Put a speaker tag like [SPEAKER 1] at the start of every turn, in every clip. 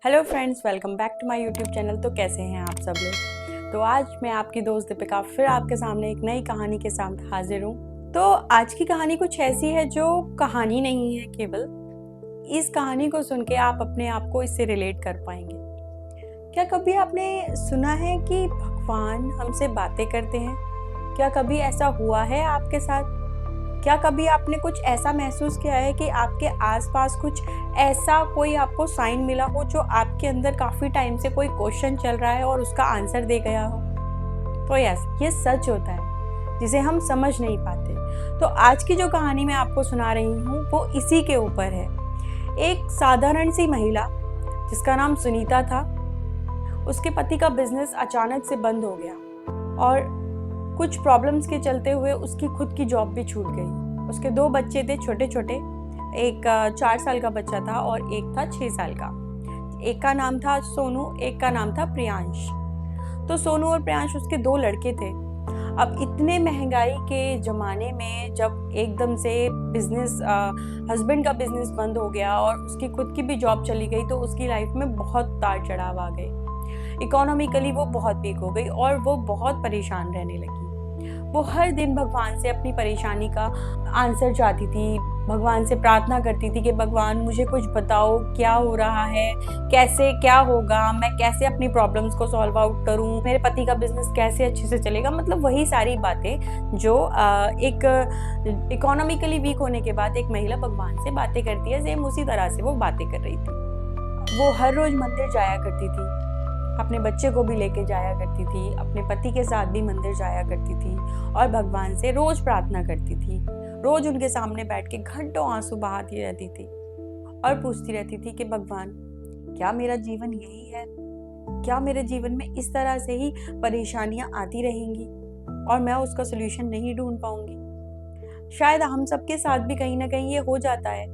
[SPEAKER 1] Hello friends, welcome back to my YouTube channel. तो कैसे हैं आप सब लोग। तो आज मैं आपकी दोस्त दीपिका फिर आपके सामने एक नई कहानी के साथ हाजिर हूँ। तो आज की कहानी कुछ ऐसी है जो कहानी नहीं है केवल, इस कहानी को सुन के आप अपने आप को इससे रिलेट कर पाएंगे। क्या कभी आपने सुना है कि भगवान हमसे बातें करते हैं? क्या कभी ऐसा हुआ है आपके साथ? क्या कभी आपने कुछ ऐसा महसूस किया है कि आपके आसपास कुछ ऐसा कोई आपको साइन मिला हो जो आपके अंदर काफ़ी टाइम से कोई क्वेश्चन चल रहा है और उसका आंसर दे गया हो? तो यस, ये सच होता है जिसे हम समझ नहीं पाते। तो आज की जो कहानी मैं आपको सुना रही हूँ वो इसी के ऊपर है। एक साधारण सी महिला जिसका नाम सुनीता था, उसके पति का बिजनेस अचानक से बंद हो गया और कुछ प्रॉब्लम्स के चलते हुए उसकी खुद की जॉब भी छूट गई। उसके 2 बच्चे थे छोटे छोटे, एक 4 साल का बच्चा था और एक था 6 साल का। एक का नाम था सोनू, एक का नाम था प्रियांश। तो सोनू और प्रियांश उसके 2 लड़के थे। अब इतने महंगाई के ज़माने में जब एकदम से बिजनेस हस्बैंड का बिजनेस बंद हो गया और उसकी खुद की भी जॉब चली गई, तो उसकी लाइफ में बहुत उतार चढ़ाव आ गए। इकोनॉमिकली वो बहुत वीक हो गई और वो बहुत परेशान रहने लगी। वो हर दिन भगवान से अपनी परेशानी का आंसर चाहती थी, भगवान से प्रार्थना करती थी कि भगवान मुझे कुछ बताओ, क्या हो रहा है, कैसे क्या होगा, मैं कैसे अपनी प्रॉब्लम्स को सॉल्व आउट करूं, मेरे पति का बिजनेस कैसे अच्छे से चलेगा। मतलब वही सारी बातें जो एक इकोनॉमिकली वीक होने के बाद एक महिला भगवान से बातें करती है, सेम उसी तरह से वो बातें कर रही थी। वो हर रोज मंदिर जाया करती थी, अपने बच्चे को भी लेके जाया करती थी, अपने पति के साथ भी मंदिर जाया करती थी और भगवान से रोज प्रार्थना करती थी। रोज उनके सामने बैठ के घंटों आंसू बहाती रहती थी और पूछती रहती थी कि भगवान, क्या मेरा जीवन यही है? क्या मेरे जीवन में इस तरह से ही परेशानियां आती रहेंगी और मैं उसका सोल्यूशन नहीं ढूंढ पाऊंगी? शायद हम सबके साथ भी कहीं ना कहीं ये हो जाता है।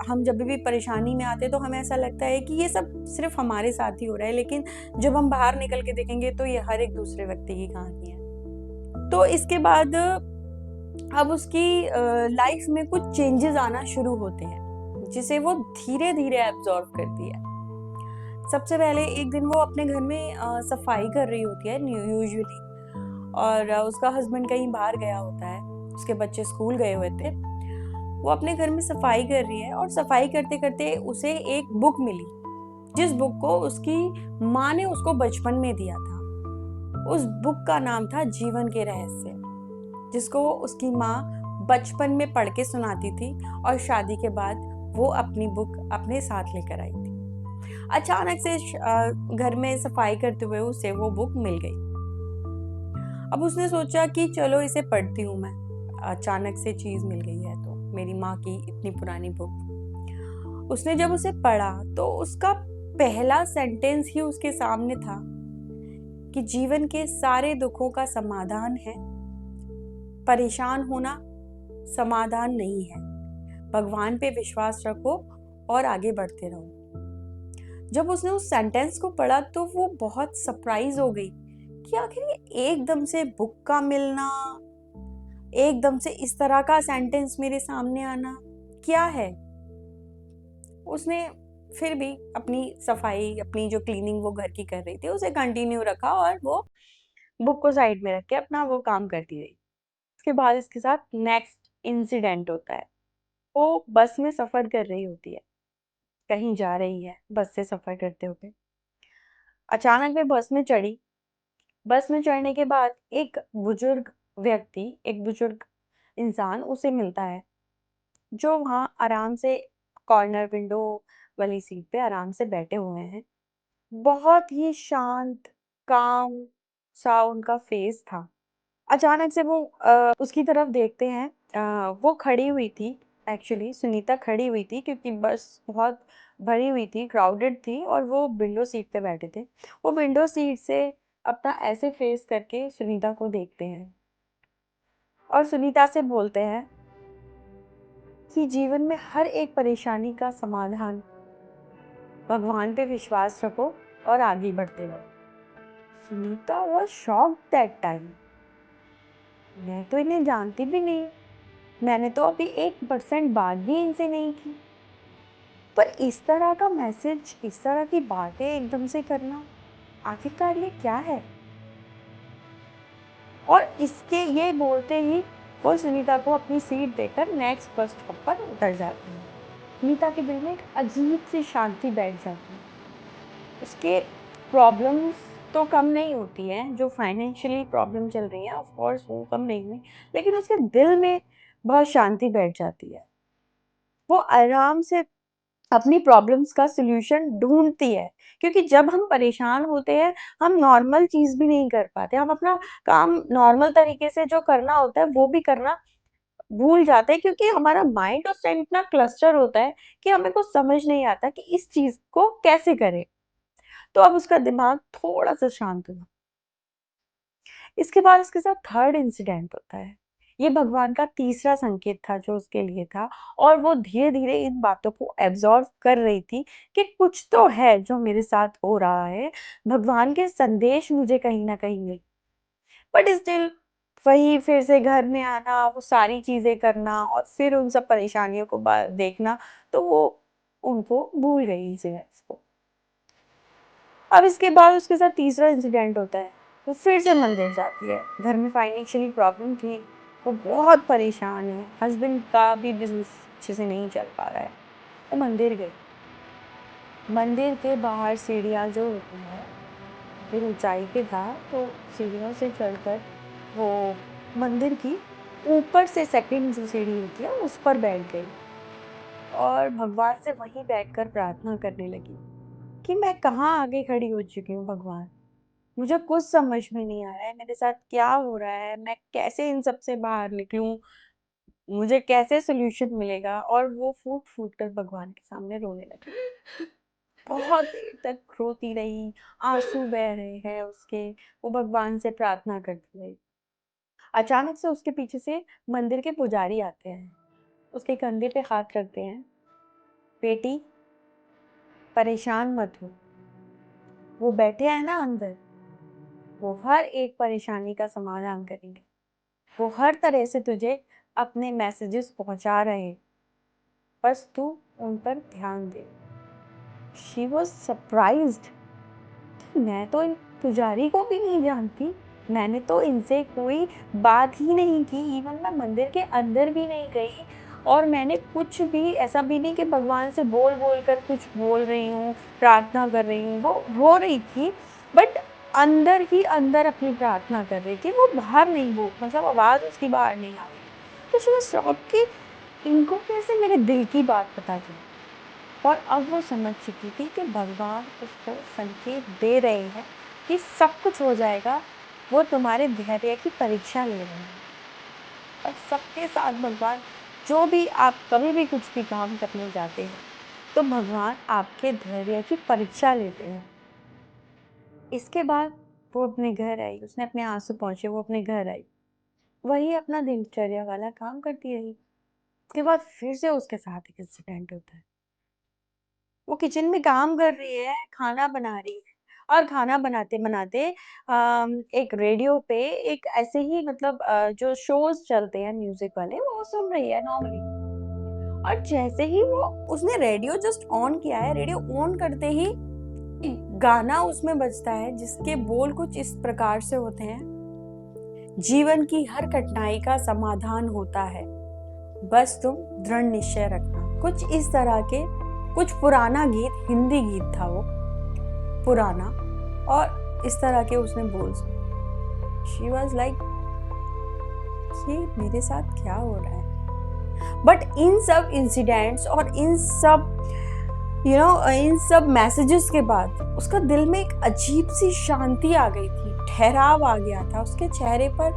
[SPEAKER 1] हम जब भी परेशानी में आते हैं तो हमें ऐसा लगता है कि ये सब सिर्फ हमारे साथ ही हो रहा है, लेकिन जब हम बाहर निकल के देखेंगे तो ये हर एक दूसरे व्यक्ति की कहानी है। तो इसके बाद अब उसकी लाइफ में कुछ चेंजेस आना शुरू होते हैं जिसे वो धीरे धीरे एब्जॉर्व करती है। सबसे पहले एक दिन वो अपने घर में सफाई कर रही होती है यूजुअली, और उसका हस्बैंड कहीं बाहर गया होता है, उसके बच्चे स्कूल गए हुए थे। वो अपने घर में सफाई कर रही है और सफाई करते करते उसे एक बुक मिली, जिस बुक को उसकी माँ ने उसको बचपन में दिया था। उस बुक का नाम था जीवन के रहस्य, जिसको उसकी माँ बचपन में पढ़ के सुनाती थी और शादी के बाद वो अपनी बुक अपने साथ लेकर आई थी। अचानक से घर में सफाई करते हुए उसे वो बुक मिल गई। अब उसने सोचा कि चलो इसे पढ़ती हूँ मैं, अचानक से चीज मिल गई है तो मेरी माँ की इतनी पुरानी बुक। उसने जब उसे पढ़ा तो उसका पहला सेंटेंस ही उसके सामने था कि जीवन के सारे दुखों का समाधान है, परेशान होना समाधान नहीं है, भगवान पे विश्वास रखो और आगे बढ़ते रहो। जब उसने उस सेंटेंस को पढ़ा तो वो बहुत सरप्राइज हो गई कि आखिर ये एकदम से बुक का मिलना, एकदम से इस तरह का सेंटेंस मेरे सामने आना क्या है। उसने फिर भी अपनी सफाई, अपनी जो क्लीनिंग वो घर की कर रही थी, उसे कंटिन्यू रखा और वो बुक को साइड में रख के अपना वो काम करती रही। उसके बाद इसके साथ नेक्स्ट इंसिडेंट होता है। वो बस में सफर कर रही होती है, कहीं जा रही है बस से सफर करते हुए। अचानक वे बस में चढ़ी। बस में चढ़ने के बाद एक बुजुर्ग व्यक्ति, एक बुजुर्ग इंसान उसे मिलता है, जो वहां आराम से कॉर्नर विंडो वाली सीट पे आराम से बैठे हुए हैं। बहुत ही शांत, काम सा उनका फेस था। अचानक से वो उसकी तरफ देखते हैं। वो खड़ी हुई थी, एक्चुअली सुनीता खड़ी हुई थी क्योंकि बस बहुत भरी हुई थी, क्राउडेड थी और वो विंडो सीट पे बैठे थे। वो विंडो सीट से अपना ऐसे फेस करके सुनीता को देखते हैं और सुनीता से बोलते हैं कि जीवन में हर एक परेशानी का समाधान, भगवान पे विश्वास रखो और आगे बढ़ते रहो। Sunita was shocked that time. मैं तो इन्हें जानती भी नहीं, मैंने तो अभी 1% बात भी इनसे नहीं की। पर इस तरह का मैसेज, इस तरह की बातें एकदम से करना आखिरकार ये क्या है? और इसके ये बोलते ही वो सुनीता को अपनी सीट देकर नेक्स्ट बस स्टॉप पर उतर जाती है। सुनीता के दिल में एक अजीब सी शांति बैठ जाती है। उसके प्रॉब्लम्स तो कम नहीं होती हैं, जो फाइनेंशियली प्रॉब्लम चल रही है ऑफ कोर्स वो कम नहीं हुई, लेकिन उसके दिल में बहुत शांति बैठ जाती है। वो आराम से अपनी प्रॉब्लम्स का सॉल्यूशन ढूँढती है, क्योंकि जब हम परेशान होते हैं, हम नॉर्मल चीज़ भी नहीं कर पाते। हम अपना काम नॉर्मल तरीके से जो करना होता है, वो भी करना भूल जाते हैं, क्योंकि हमारा माइंड उस टाइम इतना क्लस्टर होता है कि हमें कुछ समझ नहीं आता कि इस चीज़ को कैसे करें। तो अब उसका दिमाग थोड़ा-सा शांत हुआ। इसके बाद उसके साथ थर्ड इंसिडेंट होता है। ये भगवान का तीसरा संकेत था जो उसके लिए था, और वो धीरे-धीरे इन बातों को एब्ज़ॉर्ब कर रही थी कि कुछ तो है जो मेरे साथ हो रहा है। भगवान के संदेश मुझे कहीं न कहीं मिले। बट स्टिल वही फिर से घर में आना, वो सारी चीज़ें करना और फिर उन सब परेशानियों को देखना, तो वो उनको भूल गई इंसिडेंट्स को। अब इसके बाद उसके साथ तीसरा इंसिडेंट होता है। वो फिर से मंदिर जाती है। घर में फाइनेंशियली प्रॉब्लम थी। वो बहुत परेशान है। हस्बैंड का भी बिज़नेस अच्छे से नहीं चल पा रहा है। वो मंदिर गई। मंदिर के बाहर सीढ़ियाँ जो होती हैं, फिर ऊँचाई पे था, तो सीढ़ियों से चढ़कर वो मंदिर की ऊपर से सेकंड जो सीढ़ी होती है, उस पर बैठ गई और भगवान से वहीं बैठकर प्रार्थना करने लगी कि मैं कहाँ आगे खड़ी हो चुकी हूँ भगवान। मुझे कुछ समझ में नहीं आ रहा है, मेरे साथ क्या हो रहा है, मैं कैसे इन सब से बाहर निकलूँ, मुझे कैसे सॉल्यूशन मिलेगा? और वो फूट-फूट कर भगवान के सामने रोने लगी। बहुत देर तक रोती रही, आँसू बह रहे हैं उसके, वो भगवान से प्रार्थना करती रही। अचानक से उसके पीछे से मंदिर के पुजारी आते हैं, उसके कंधे पे हाथ रखते हैं, "बेटी, परेशान मत हो, वो बैठे हैं ना अंदर, वो हर एक परेशानी का समाधान करेंगे। वो हर तरह से तुझे अपने मैसेजेस पहुंचा रहे हैं, बस तू उन पर ध्यान दे।" She was surprised. मैं तो इन पुजारी को भी नहीं जानती, मैंने तो इनसे कोई बात ही नहीं की, इवन मैं मंदिर के अंदर भी नहीं गई, और मैंने कुछ भी ऐसा भी नहीं कि भगवान से बोल बोल कर कुछ बोल रही हूँ, प्रार्थना कर रही हूँ। वो रो रही थी, बट अंदर ही अंदर अपनी प्रार्थना कर रही थी, वो बाहर नहीं, वो मतलब आवाज़ उसकी बाहर नहीं आ रही। तो शी वाज शॉक्ड कि इनको कैसे मेरे दिल की बात पता चली। और अब वो समझ चुकी थी कि भगवान उसको संकेत दे रहे हैं कि सब कुछ हो जाएगा, वो तुम्हारे धैर्य की परीक्षा ले रहे हैं। और सबके साथ भगवान, जो भी आप कभी भी कुछ भी काम करने जाते हैं, तो भगवान आपके धैर्य की परीक्षा लेते हैं। इसके बाद वो अपने घर आई, उसने अपने आंसू पोंछे, वो अपने घर आई। वही अपना दिनचर्या वाला काम करती रही। उसके बाद फिर से उसके साथ एक इंसिडेंट होता है। वो किचन में काम कर रही है, खाना बना रही है, और खाना बनाते-बनाते एक रेडियो पे एक ऐसे ही मतलब जो शोज़ चलते हैं म्यूज़िक वाले, वो सुन रही है नॉर्मली। और जैसे ही वो उसने रेडियो जस्ट ऑन किया है, रेडियो ऑन करते ही एक गाना उसमें बजता है जिसके बोल कुछ इस प्रकार से होते हैं, जीवन की हर कठिनाई का समाधान होता है, बस तुम दृढ़ निश्चय रखना। कुछ इस तरह के, कुछ पुराना गीत, हिंदी गीत था वो, पुराना, और इस तरह के उसने बोल सुने। शी वॉज लाइक, ये मेरे साथ क्या हो रहा है? बट इन सब इंसिडेंट्स और इन सब इन सब मैसेजेस के बाद उसका दिल में एक अजीब सी शांति आ गई थी, ठहराव आ गया था। उसके चेहरे पर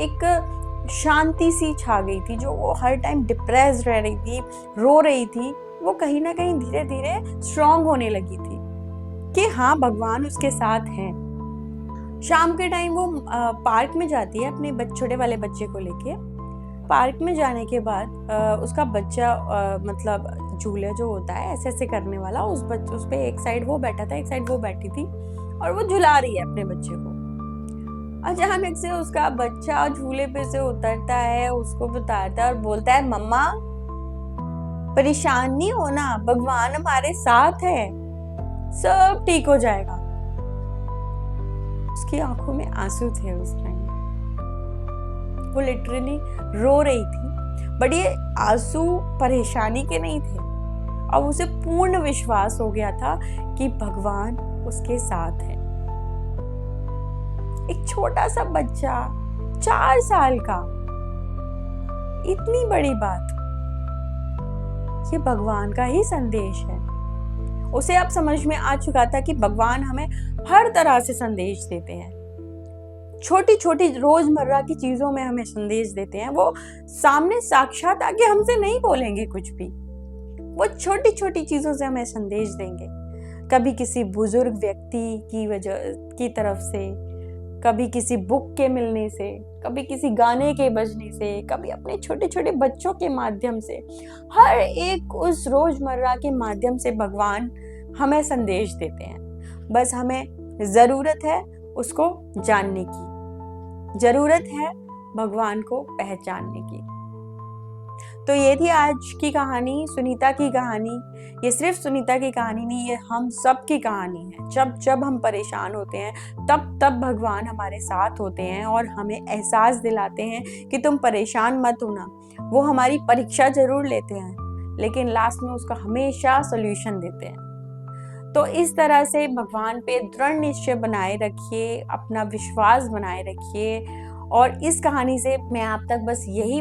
[SPEAKER 1] एक शांति सी छा गई थी। जो वो हर टाइम डिप्रेस्ड रह रही थी, रो रही थी, वो कहीं ना कहीं धीरे धीरे स्ट्रांग होने लगी थी कि हाँ, भगवान उसके साथ हैं। शाम के टाइम वो पार्क में जाती है अपने छोटे वाले बच्चे को लेके। पार्क में जाने के बाद उसका बच्चा मतलब झूले जो होता है ऐसे ऐसे करने वाला, उस पे एक साइड वो बैठा था, एक साइड वो बैठी थी, और वो झुला रही है अपने बच्चे को। अचानक से उसका बच्चा झूले पे से उतरता है, उसको उतारता है और बोलता है, मम्मा। परेशान नहीं होना, भगवान हमारे साथ है, सब ठीक हो जाएगा। उसकी आंखों में आंसू थे उस टाइम, वो लिटरली रो रही थी, बट ये आंसू परेशानी के नहीं थे। अब उसे पूर्ण विश्वास हो गया था कि भगवान उसके साथ है। एक छोटा सा बच्चा 4 साल का, इतनी बड़ी बात, ये भगवान का ही संदेश है। उसे अब समझ में आ चुका था कि भगवान हमें हर तरह से संदेश देते हैं, छोटी छोटी रोजमर्रा की चीजों में हमें संदेश देते हैं। वो सामने साक्षात आके हमसे नहीं बोलेंगे कुछ भी, वो छोटी छोटी चीजों से हमें संदेश देंगे। कभी किसी बुजुर्ग व्यक्ति की तरफ से, कभी किसी बुक के मिलने से, कभी किसी गाने के बजने से, कभी अपने छोटे छोटे बच्चों के माध्यम से, हर एक उस रोजमर्रा के माध्यम से भगवान हमें संदेश देते हैं। बस हमें जरूरत है उसको जानने की, जरूरत है भगवान को पहचानने की। तो ये थी आज की कहानी, सुनीता की कहानी। ये सिर्फ सुनीता की कहानी नहीं, ये हम सब की कहानी है। जब जब हम परेशान होते हैं तब भगवान हमारे साथ होते हैं और हमें एहसास दिलाते हैं कि तुम परेशान मत होना। वो हमारी परीक्षा जरूर लेते हैं, लेकिन लास्ट में उसका हमेशा सॉल्यूशन देते हैं। तो इस तरह से भगवान पे दृढ़ निश्चय बनाए रखिए, अपना विश्वास बनाए रखिए। और इस कहानी से मैं आप तक बस यही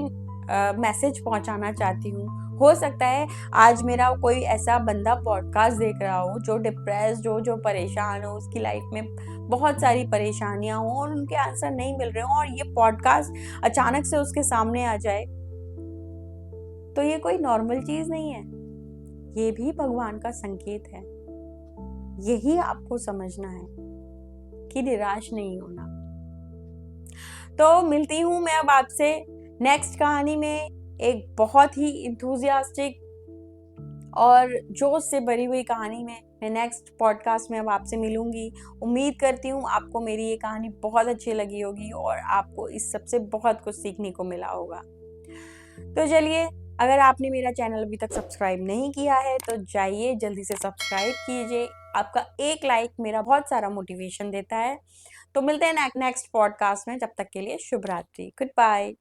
[SPEAKER 1] मैसेज पहुंचाना चाहती हूँ। हो सकता है आज मेरा कोई ऐसा बंदा पॉडकास्ट देख रहा हो जो डिप्रेस्ड हो, जो परेशान हो, उसकी लाइफ में बहुत सारी परेशानियां हो और उनके आंसर नहीं मिल रहे हो, और ये पॉडकास्ट अचानक से उसके सामने आ जाए, तो ये कोई नॉर्मल चीज नहीं है, ये भी भगवान का संकेत है। यही आपको समझना है कि निराश नहीं होना। तो मिलती हूँ मैं अब आपसे नेक्स्ट कहानी में, एक बहुत ही इंथुजियास्टिक और जोश से भरी हुई कहानी में। मैं नेक्स्ट पॉडकास्ट में अब आपसे मिलूंगी। उम्मीद करती हूँ आपको मेरी ये कहानी बहुत अच्छी लगी होगी और आपको इस सबसे बहुत कुछ सीखने को मिला होगा। तो चलिए, अगर आपने मेरा चैनल अभी तक सब्सक्राइब नहीं किया है तो जाइए जल्दी से सब्सक्राइब कीजिए। आपका एक लाइक मेरा बहुत सारा मोटिवेशन देता है। तो मिलते हैं नेक्स्ट पॉडकास्ट में, जब तक के लिए शुभ रात्रि, गुड बाय।